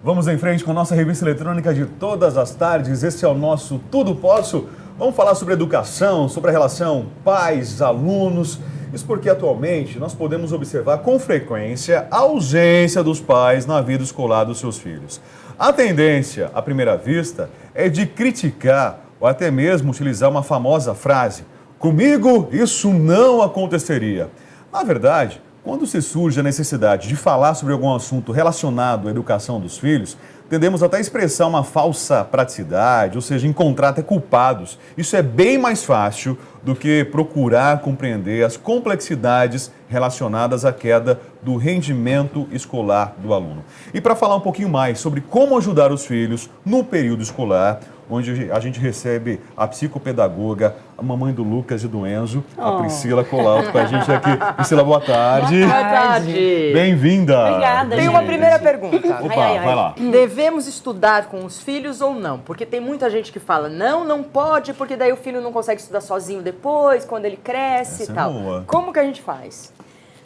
Vamos em frente com a nossa revista eletrônica de todas as tardes. Esse é o nosso Tudo Posso. Vamos falar sobre educação, sobre a relação pais-alunos. Isso porque atualmente nós podemos observar com frequência a ausência dos pais na vida escolar dos seus filhos. A tendência, à primeira vista, é de criticar ou até mesmo utilizar uma famosa frase: comigo isso não aconteceria. Na verdade, quando se surge a necessidade de falar sobre algum assunto relacionado à educação dos filhos, tendemos até a expressar uma falsa praticidade, ou seja, encontrar até culpados. Isso é bem mais fácil do que procurar compreender as complexidades relacionadas à queda do rendimento escolar do aluno. E para falar um pouquinho mais sobre como ajudar os filhos no período escolar, onde a gente recebe a psicopedagoga, a mamãe do Lucas e do Enzo, a Priscila Colalto, com a gente aqui. Priscila, boa tarde. Boa tarde. Bem-vinda. Obrigada. Tem uma primeira pergunta. Opa, vai lá. Devemos estudar com os filhos ou não? Porque tem muita gente que fala, não pode, porque daí o filho não consegue estudar sozinho depois, quando ele cresce e tal. Boa. Como que a gente faz?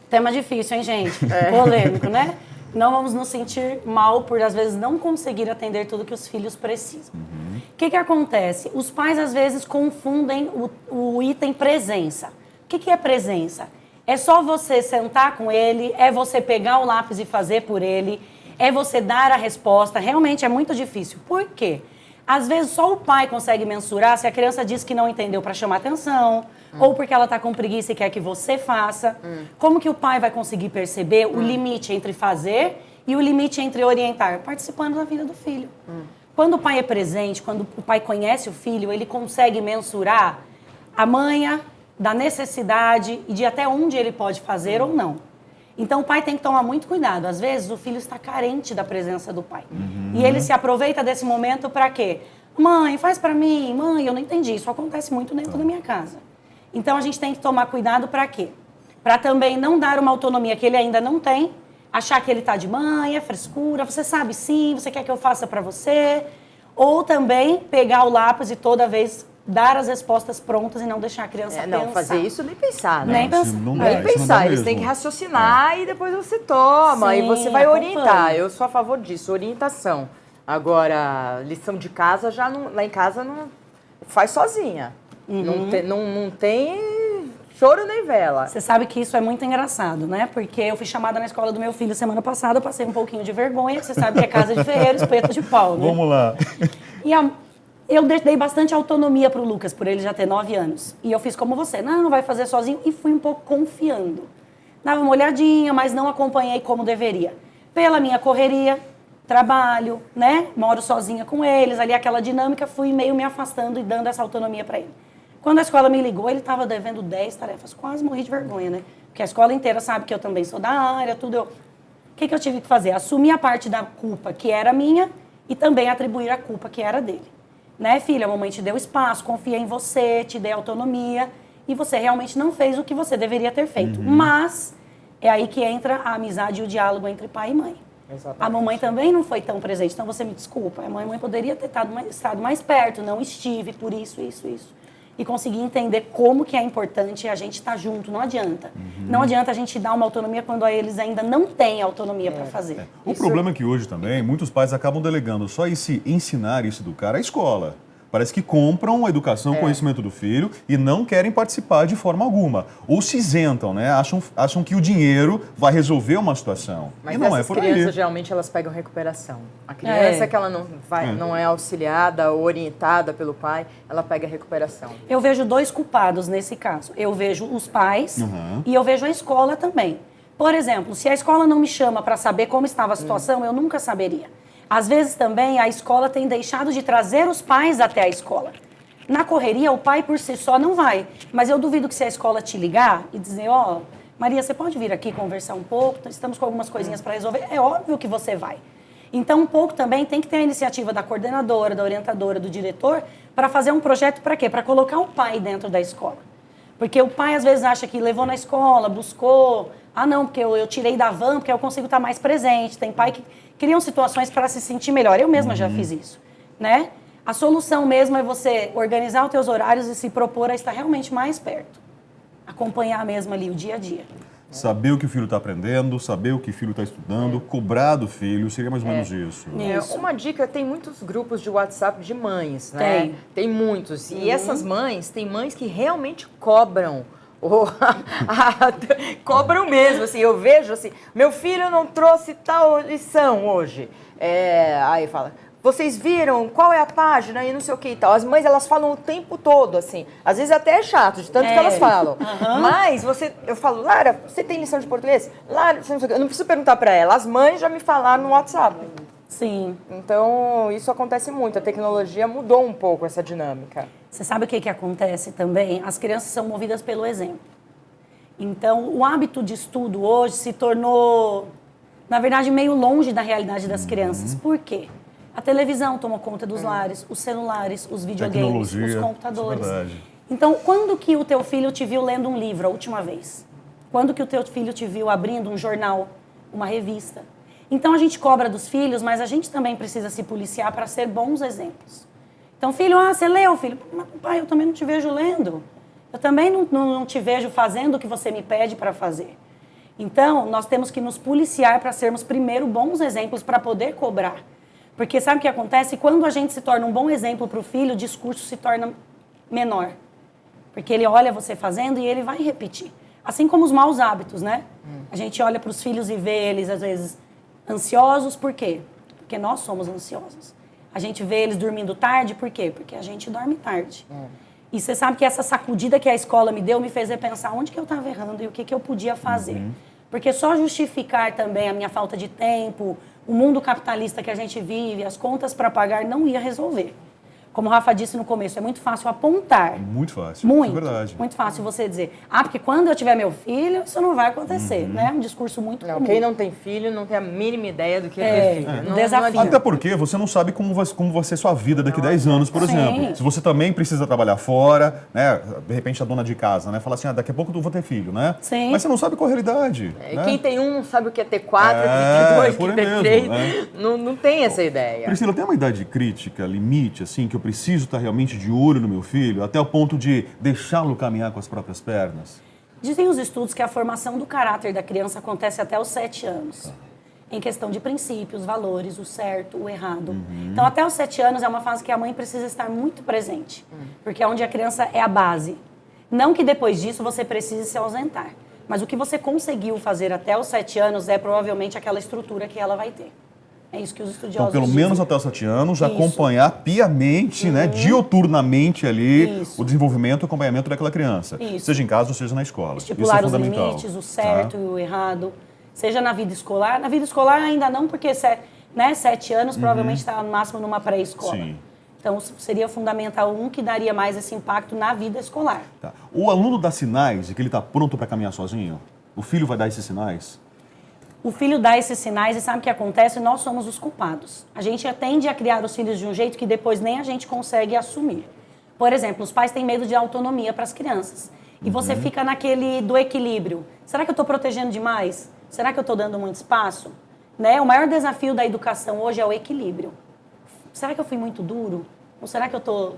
Tema difícil, hein, gente? Polêmico, né? Não vamos nos sentir mal por, às vezes, não conseguir atender tudo que os filhos precisam. O que acontece? Os pais, às vezes, confundem o item presença. O que é presença? É só você sentar com ele, é você pegar o lápis e fazer por ele, é você dar a resposta. Realmente é muito difícil. Por quê? Às vezes, só o pai consegue mensurar se a criança diz que não entendeu para chamar atenção, ou porque ela está com preguiça e quer que você faça. Como que o pai vai conseguir perceber o limite entre fazer e o limite entre orientar? Participando da vida do filho. Quando o pai é presente, quando o pai conhece o filho, ele consegue mensurar a manha da necessidade e de até onde ele pode fazer ou não. Então, o pai tem que tomar muito cuidado. Às vezes, o filho está carente da presença do pai. E ele se aproveita desse momento para quê? Mãe, faz para mim. Mãe, eu não entendi. Isso acontece muito dentro da minha casa. Então, a gente tem que tomar cuidado para quê? Para também não dar uma autonomia que ele ainda não tem, achar que ele está de mãe, é frescura, você sabe sim, você quer que eu faça para você. Ou também pegar o lápis e toda vez dar as respostas prontas e não deixar a criança pensar. Não, fazer isso nem pensar, né? Nem pensar. Nem pensar, eles têm que raciocinar e depois você toma. Sim, e você vai acompanha. orientar. Eu sou a favor disso, orientação. Agora, lição de casa, já não, lá em casa não faz sozinha. Não tem choro nem vela. Você sabe que isso é muito engraçado, né? Porque eu fui chamada na escola do meu filho semana passada, eu passei um pouquinho de vergonha, você sabe que é casa de ferreiro, espeto de pau, né? Vamos lá. E eu dei bastante autonomia pro Lucas, por ele já ter 9 anos. E eu fiz como você, não, vai fazer sozinho, e fui um pouco confiando. Dava uma olhadinha, mas não acompanhei como deveria. Pela minha correria, trabalho, né? Moro sozinha com eles, ali aquela dinâmica, fui meio me afastando e dando essa autonomia para ele. Quando a escola me ligou, ele estava devendo 10 tarefas, quase morri de vergonha, né? Porque a escola inteira sabe que eu também sou da área, tudo. O que eu tive que fazer? Assumir a parte da culpa que era minha e também atribuir a culpa que era dele. Né, filha, a mamãe te deu espaço, confia em você, te dei autonomia e você realmente não fez o que você deveria ter feito. Mas é aí que entra a amizade e o diálogo entre pai e mãe. Exatamente. A mamãe também não foi tão presente, então você me desculpa. A mãe poderia ter estado mais perto, não estive por isso. E conseguir entender como que é importante a gente estar junto, não adianta. Não adianta a gente dar uma autonomia quando eles ainda não têm autonomia para fazer. O problema é que hoje também, muitos pais acabam delegando só esse ensinar e se educar à escola. Parece que compram a educação, o conhecimento do filho e não querem participar de forma alguma. Ou se isentam, né? Acham que o dinheiro vai resolver uma situação. Mas e não é essas por aí. crianças, geralmente, elas pegam recuperação. A criança que ela não é auxiliada ou orientada pelo pai, ela pega recuperação. Eu vejo 2 culpados nesse caso. Eu vejo os pais e eu vejo a escola também. Por exemplo, se a escola não me chama para saber como estava a situação, eu nunca saberia. Às vezes também a escola tem deixado de trazer os pais até a escola. Na correria, o pai por si só não vai. Mas eu duvido que se a escola te ligar e dizer, ó, Maria, você pode vir aqui conversar um pouco? Estamos com algumas coisinhas para resolver. É óbvio que você vai. Então, um pouco também tem que ter a iniciativa da coordenadora, da orientadora, do diretor, para fazer um projeto para quê? Para colocar o pai dentro da escola. Porque o pai, às vezes, acha que levou na escola, buscou... Ah, não, porque eu tirei da van, porque eu consigo estar mais presente. Tem pai que criam situações para se sentir melhor. Eu mesma já fiz isso, né? A solução mesmo é você organizar os teus horários e se propor a estar realmente mais perto. Acompanhar mesmo ali o dia a dia. Saber o que o filho está aprendendo, saber o que o filho está estudando, cobrar do filho, seria mais ou menos isso. Uma dica, tem muitos grupos de WhatsApp de mães, né? Tem muitos. E essas mães, tem mães que realmente cobram. Cobram mesmo, assim, eu vejo assim, meu filho não trouxe tal lição hoje. Aí fala, vocês viram qual é a página e não sei o que e tal. As mães, elas falam o tempo todo, assim. Às vezes até é chato, de tanto que elas falam. Mas eu falo, Lara, você tem lição de português? Lara, você não sei o quê. Eu não preciso perguntar pra ela. As mães já me falaram no WhatsApp. Sim. Então, isso acontece muito. A tecnologia mudou um pouco essa dinâmica. Você sabe o que acontece também? As crianças são movidas pelo exemplo. Então, o hábito de estudo hoje se tornou, na verdade, meio longe da realidade das crianças. Por quê? A televisão tomou conta dos lares, os celulares, os videogames, os computadores. Isso é verdade. Então, quando que o teu filho te viu lendo um livro a última vez? Quando que o teu filho te viu abrindo um jornal, uma revista? Então, a gente cobra dos filhos, mas a gente também precisa se policiar para ser bons exemplos. Então, filho, você leu, filho? Mas, pai, eu também não te vejo lendo. Eu também não te vejo fazendo o que você me pede para fazer. Então, nós temos que nos policiar para sermos primeiro bons exemplos para poder cobrar. Porque sabe o que acontece? Quando a gente se torna um bom exemplo para o filho, o discurso se torna menor. Porque ele olha você fazendo e ele vai repetir. Assim como os maus hábitos, né? A gente olha para os filhos e vê eles, às vezes, ansiosos. Por quê? Porque nós somos ansiosos. A gente vê eles dormindo tarde. Por quê? Porque a gente dorme tarde. E você sabe que essa sacudida que a escola me deu me fez repensar onde que eu estava errando e o que eu podia fazer. Porque só justificar também a minha falta de tempo, o mundo capitalista que a gente vive, as contas para pagar, não ia resolver. Como o Rafa disse no começo, é muito fácil apontar. Muito fácil, muito, é verdade. Muito fácil você dizer, porque quando eu tiver meu filho, isso não vai acontecer, né? Um discurso muito comum. Quem não tem filho não tem a mínima ideia do que é ter filho. Desafio. Até porque você não sabe como vai ser sua vida daqui a 10 anos, por exemplo. Se você também precisa trabalhar fora, né? De repente a dona de casa, né? Fala assim, daqui a pouco eu vou ter filho, né? Sim. Mas você não sabe qual é a realidade. Né? Quem tem um não sabe o que é ter 4, o que é ter 2, o que é ter mesmo, 3. né? Não tem essa ideia. Priscila, tem uma idade crítica, limite, assim, que eu preciso estar realmente de olho no meu filho, até o ponto de deixá-lo caminhar com as próprias pernas? Dizem os estudos que a formação do caráter da criança acontece até os 7 anos. Em questão de princípios, valores, o certo, o errado. Então, até os 7 anos é uma fase que a mãe precisa estar muito presente. Porque é onde a criança é a base. Não que depois disso você precise se ausentar. Mas o que você conseguiu fazer até os 7 anos é provavelmente aquela estrutura que ela vai ter. É isso que os estudiosos Então, pelo menos até os 7 anos, acompanhar piamente, né, dioturnamente ali, o desenvolvimento e acompanhamento daquela criança. Seja em casa ou seja na escola. Estipular isso é os limites, o certo e o errado. Seja na vida escolar. Na vida escolar ainda não, porque 7 anos provavelmente está no máximo numa pré-escola. Sim. Então, seria fundamental que daria mais esse impacto na vida escolar. Tá. O aluno dá sinais de que ele está pronto para caminhar sozinho? O filho vai dar esses sinais? O filho dá esses sinais e sabe o que acontece? Nós somos os culpados. A gente tende a criar os filhos de um jeito que depois nem a gente consegue assumir. Por exemplo, os pais têm medo de autonomia para as crianças. E você fica naquele do equilíbrio. Será que eu estou protegendo demais? Será que eu estou dando muito espaço? Né? O maior desafio da educação hoje é o equilíbrio. Será que eu fui muito duro? Ou será que eu estou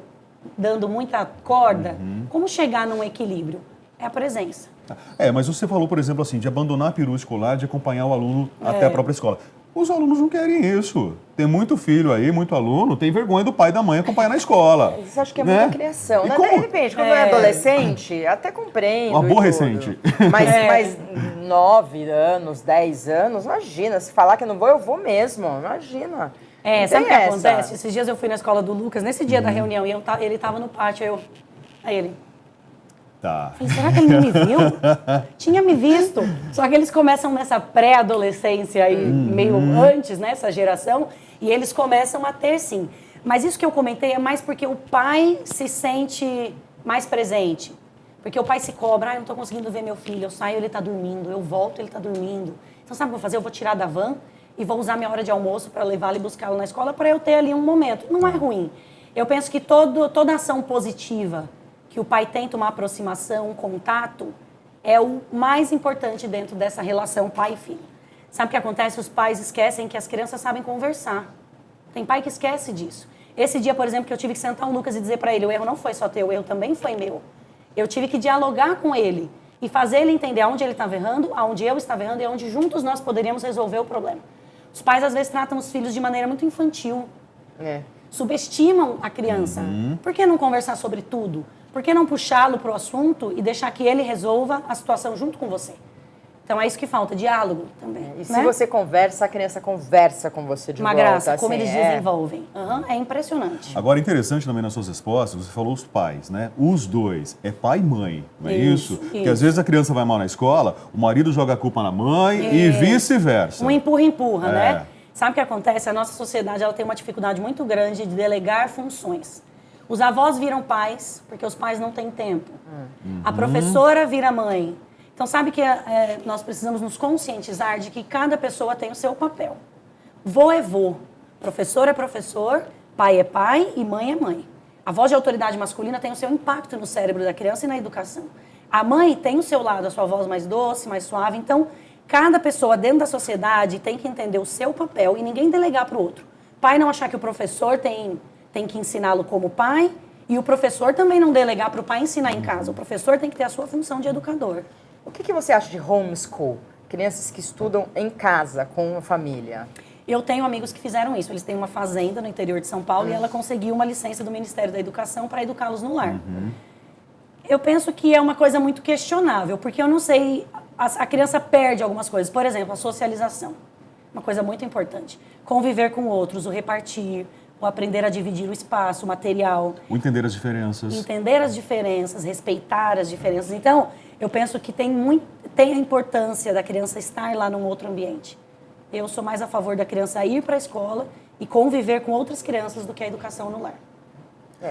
dando muita corda? Como chegar num equilíbrio? É a presença. Mas você falou, por exemplo, assim, de abandonar a perua escolar, de acompanhar o aluno até a própria escola. Os alunos não querem isso. Tem muito filho aí, muito aluno, tem vergonha do pai e da mãe acompanhar na escola. Isso acho que é né? muita criação. E De como... repente, quando é adolescente, até compreendo. Aborrecente. Mas 9 anos, 10 anos, imagina. Se falar que eu não vou, eu vou mesmo. Imagina. Sabe o que acontece? Esses dias eu fui na escola do Lucas, nesse dia da reunião, e ele estava no pátio, aí ele... Tá. Falei, será que ele não me viu? Tinha me visto. Só que eles começam nessa pré-adolescência aí, meio antes, né, essa geração, e eles começam a ter, sim. Mas isso que eu comentei é mais porque o pai se sente mais presente. Porque o pai se cobra, eu não estou conseguindo ver meu filho, eu saio, ele está dormindo, eu volto, ele está dormindo. Então sabe o que eu vou fazer? Eu vou tirar da van e vou usar minha hora de almoço para levá-lo e buscá-lo na escola para eu ter ali um momento. Não é ruim. Eu penso que toda ação positiva que o pai tenta uma aproximação, um contato, é o mais importante dentro dessa relação pai e filho. Sabe o que acontece? Os pais esquecem que as crianças sabem conversar. Tem pai que esquece disso. Esse dia, por exemplo, que eu tive que sentar o Lucas e dizer para ele, o erro não foi só teu, o erro também foi meu. Eu tive que dialogar com ele. E fazer ele entender aonde ele estava errando, aonde eu estava errando e aonde juntos nós poderíamos resolver o problema. Os pais, às vezes, tratam os filhos de maneira muito infantil. Subestimam a criança. Por que não conversar sobre tudo? Por que não puxá-lo para o assunto e deixar que ele resolva a situação junto com você? Então é isso que falta, diálogo também. E se você conversa, a criança conversa com você de uma volta. graça, como assim, eles desenvolvem. É impressionante. Agora, interessante também nas suas respostas, você falou os pais, né? Os dois, é pai e mãe, não é isso? Porque às vezes a criança vai mal na escola, o marido joga a culpa na mãe e vice-versa. Um empurra-empurra, né? Sabe o que acontece? A nossa sociedade ela tem uma dificuldade muito grande de delegar funções. Os avós viram pais, porque os pais não têm tempo. A professora vira mãe. Então, sabe que nós precisamos nos conscientizar de que cada pessoa tem o seu papel. Vô é vô, professor é professor, pai é pai e mãe é mãe. A voz de autoridade masculina tem o seu impacto no cérebro da criança e na educação. A mãe tem o seu lado, a sua voz mais doce, mais suave. Então, cada pessoa dentro da sociedade tem que entender o seu papel e ninguém delegar para o outro. Pai não achar que o professor tem que ensiná-lo como pai e o professor também não delegar para o pai ensinar em casa. O professor tem que ter a sua função de educador. O que você acha de homeschool? Crianças que estudam em casa, com a família. Eu tenho amigos que fizeram isso. Eles têm uma fazenda no interior de São Paulo e ela conseguiu uma licença do Ministério da Educação para educá-los no lar. Eu penso que é uma coisa muito questionável, porque eu não sei... A criança perde algumas coisas. Por exemplo, a socialização. Uma coisa muito importante. Conviver com outros, o repartir, o aprender a dividir o espaço, o material. O entender as diferenças. Entender as diferenças, respeitar as diferenças. Então, eu penso que tem a importância da criança estar lá num outro ambiente. Eu sou mais a favor da criança ir para a escola e conviver com outras crianças do que a educação no lar.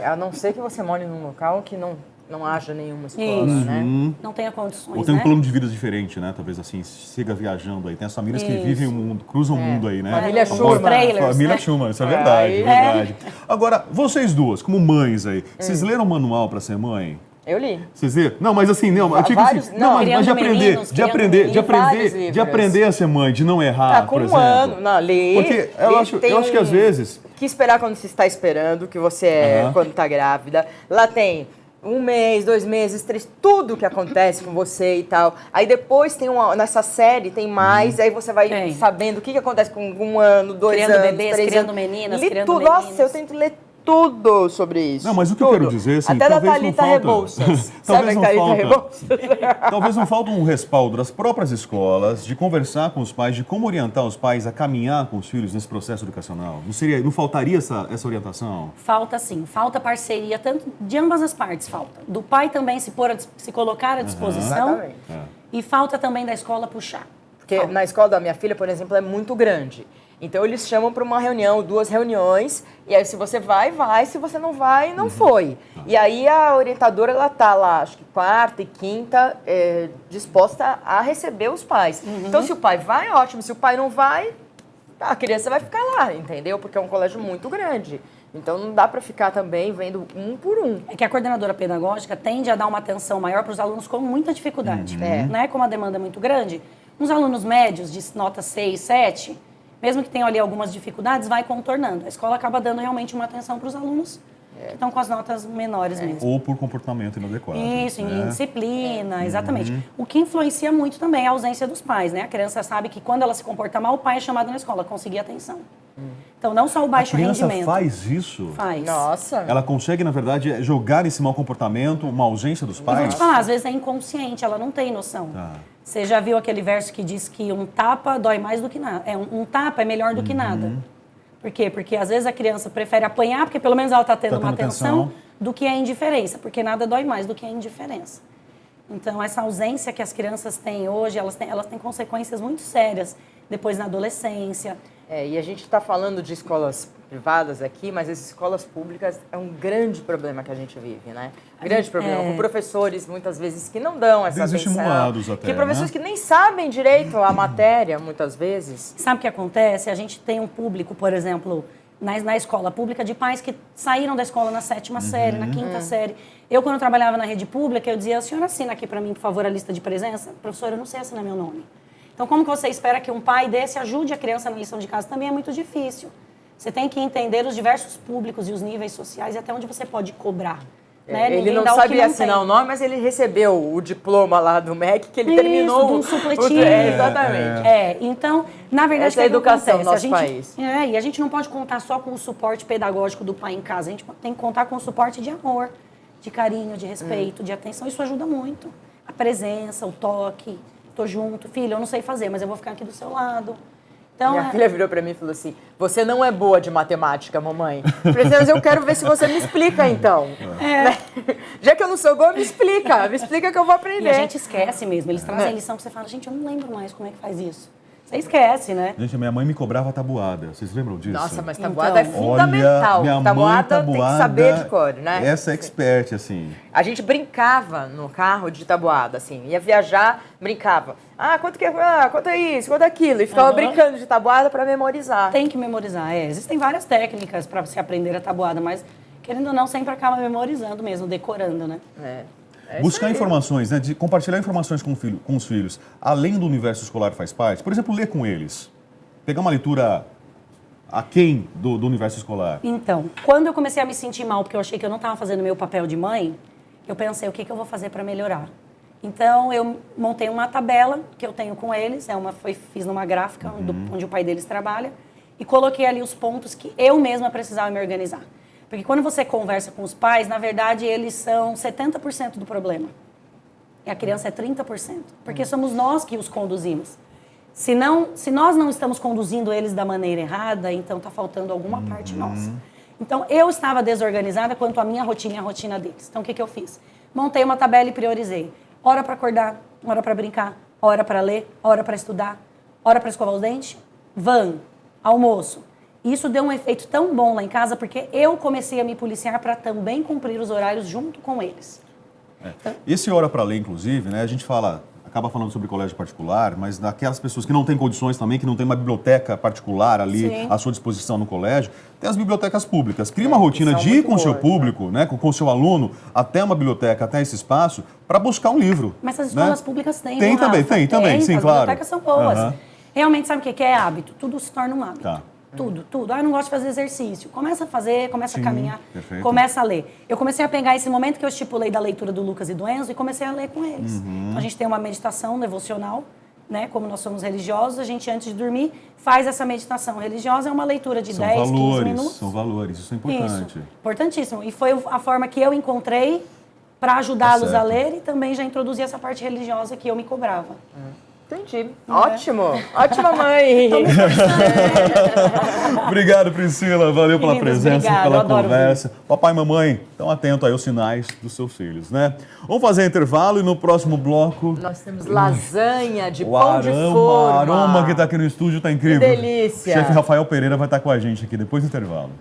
A não ser que você more num local que não haja nenhuma escola, né? Não tenha condições, Ou tem um né? plano de vida diferente, né? Talvez assim, siga viajando aí. Tem as famílias que vivem o mundo, cruzam o mundo aí, né? Família Os Schumann. trailers, Família né? Schumann, isso é verdade, verdade. Agora, vocês duas, como mães aí, vocês leram o manual para ser mãe? Eu li. Vocês leram? Não, mas assim, não, eu digo Vários- assim, não, mas de criando aprender, meninos, de criando aprender, de meninos, vários aprender, de livros. aprender a ser mãe, de não errar, Com por um exemplo. ano, não, lê. Porque eu acho que às vezes... Que esperar quando você está esperando, que você é quando está grávida. Lá tem 1 mês, 2 meses, 3, tudo que acontece com você e tal. Aí depois tem nessa série tem mais, aí você vai sabendo o que acontece com 1 ano, 2 Criando anos, bebês, 3 criando anos. meninas, Li criando tudo. meninos. Nossa, eu tento ler tudo sobre isso. Não, mas o que eu tudo. quero dizer, assim, até da talvez não Thalita falta... Rebouças. Talvez Sabe a não Thalita falta... Rebouças? Talvez não falta um respaldo das próprias escolas, de conversar com os pais, de como orientar os pais a caminhar com os filhos nesse processo educacional. Não faltaria essa orientação? Falta sim, falta parceria, tanto de ambas as partes falta. Do pai também se colocar à disposição Exatamente. e falta também da escola puxar. Porque na escola da minha filha, por exemplo, é muito grande. Então eles chamam para uma reunião, 2 reuniões, e aí se você vai, se você não vai, não foi. E aí a orientadora, ela tá lá, acho que 4ª e 5ª, disposta a receber os pais. Então se o pai vai, ótimo, se o pai não vai, a criança vai ficar lá, entendeu? Porque é um colégio muito grande. Então não dá para ficar também vendo um por um. É que a coordenadora pedagógica tende a dar uma atenção maior para os alunos com muita dificuldade. Né? Como a demanda é muito grande, uns alunos médios de nota 6, 7... mesmo que tenham ali algumas dificuldades, vai contornando. A escola acaba dando realmente uma atenção para os alunos que estão com as notas menores mesmo. Ou por comportamento inadequado. Isso, em disciplina, exatamente. O que influencia muito também é a ausência dos pais, né? A criança sabe que quando ela se comporta mal, o pai é chamado na escola, conseguir atenção. Então, não só o baixo A criança rendimento. faz isso? Faz. Nossa. Ela consegue, na verdade, jogar esse mau comportamento, uma ausência dos Eu vou pais? te falar, às vezes é inconsciente, ela não tem noção. Tá. Você já viu aquele verso que diz que um tapa dói mais do que nada? Um tapa é melhor do que nada. Por quê? Porque às vezes a criança prefere apanhar, porque pelo menos ela está tendo uma atenção, do que a indiferença, porque nada dói mais do que a indiferença. Então, essa ausência que as crianças têm hoje, elas têm consequências muito sérias depois na adolescência. E a gente está falando de escolas privadas aqui, mas as escolas públicas é um grande problema que a gente vive, né? Grande problema, com professores, muitas vezes, que não dão essa atenção. Desestimulados até, que professores né? que nem sabem direito a matéria, muitas vezes. Sabe o que acontece? A gente tem um público, por exemplo, na escola pública, de pais que saíram da escola na 7ª série, na 5ª série. Eu, quando trabalhava na rede pública, eu dizia, a senhora assina aqui para mim, por favor, a lista de presença? Professora, eu não sei assinar meu nome. Então, como que você espera que um pai desse ajude a criança na lição de casa? Também é muito difícil. Você tem que entender os diversos públicos e os níveis sociais e até onde você pode cobrar. Né? Ele Ninguém não dá o que sabia não assinar tem. o nome, mas ele recebeu o diploma lá do MEC, que ele terminou de um supletinho. exatamente. Então, na verdade, Essa é a educação no nosso país. país. E a gente não pode contar só com o suporte pedagógico do pai em casa, a gente tem que contar com o suporte de amor, de carinho, de respeito, de atenção. Isso ajuda muito. A presença, o toque, tô junto. Filho, eu não sei fazer, mas eu vou ficar aqui do seu lado. Então, Minha filha virou pra mim e falou assim, você não é boa de matemática, mamãe. Eu falei assim, mas eu quero ver se você me explica, então. Já que eu não sou boa, me explica que eu vou aprender. E a gente esquece mesmo, eles trazem lição que você fala, gente, eu não lembro mais como é que faz isso. Você esquece, né? Gente, a minha mãe me cobrava tabuada. Vocês lembram disso? Nossa, mas tabuada Então, é fundamental. Olha, minha Tabuada mãe, tem que saber de cor, né? Essa é expert, assim. A gente brincava no carro de tabuada, assim. Ia viajar, brincava. Quanto é isso, quanto é aquilo? E ficava brincando de tabuada para memorizar. Tem que memorizar, Existem várias técnicas para se aprender a tabuada, mas, querendo ou não, sempre acaba memorizando mesmo, decorando, né? Buscar informações, né? De compartilhar informações com os filhos, além do universo escolar faz parte. Por exemplo, ler com eles. Pegar uma leitura aquém do universo escolar. Então, quando eu comecei a me sentir mal, porque eu achei que eu não estava fazendo meu papel de mãe, eu pensei, o que eu vou fazer para melhorar? Então, eu montei uma tabela que eu tenho com eles, fiz numa gráfica onde o pai deles trabalha, e coloquei ali os pontos que eu mesma precisava me organizar. Porque quando você conversa com os pais, na verdade, eles são 70% do problema. E a criança é 30%. Porque somos nós que os conduzimos. Se nós não estamos conduzindo eles da maneira errada, então está faltando alguma parte nossa. Então, eu estava desorganizada quanto à minha rotina e à rotina deles. Então, o que eu fiz? Montei uma tabela e priorizei. Hora para acordar, hora para brincar, hora para ler, hora para estudar, hora para escovar os dentes, almoço. Isso deu um efeito tão bom lá em casa, porque eu comecei a me policiar para também cumprir os horários junto com eles. Esse hora para ler, inclusive, né? A gente acaba falando sobre colégio particular, mas daquelas pessoas que não têm condições também, que não tem uma biblioteca particular ali à sua disposição no colégio, tem as bibliotecas públicas. Cria uma rotina de ir com o seu público, né? Com o seu aluno, até uma biblioteca, até esse espaço, para buscar um livro. Mas as escolas públicas têm. Tem também, sim, as claro. As bibliotecas são boas. Realmente, sabe o que é hábito? Tudo se torna um hábito. Tá. Tudo. Eu não gosto de fazer exercício. Começa a fazer, começa a caminhar, perfeito. começa a ler. Eu comecei a pegar esse momento que eu estipulei da leitura do Lucas e do Enzo e comecei a ler com eles. Então, a gente tem uma meditação devocional, né? Como nós somos religiosos, a gente, antes de dormir, faz essa meditação religiosa. É uma leitura de 10, 15 minutos. São valores, isso é importante. Isso, importantíssimo. E foi a forma que eu encontrei para ajudá-los a ler e também já introduzir essa parte religiosa que eu me cobrava. Entendi. Ótimo. Ótima mãe. Obrigado, Priscila. Valeu pela presença, pela conversa. Papai e mamãe, estão atentos aí aos sinais dos seus filhos, né? Vamos fazer intervalo e no próximo bloco... Nós temos lasanha de pão de forma. O aroma que está aqui no estúdio está incrível. Que delícia. O chefe Rafael Pereira vai estar com a gente aqui depois do intervalo.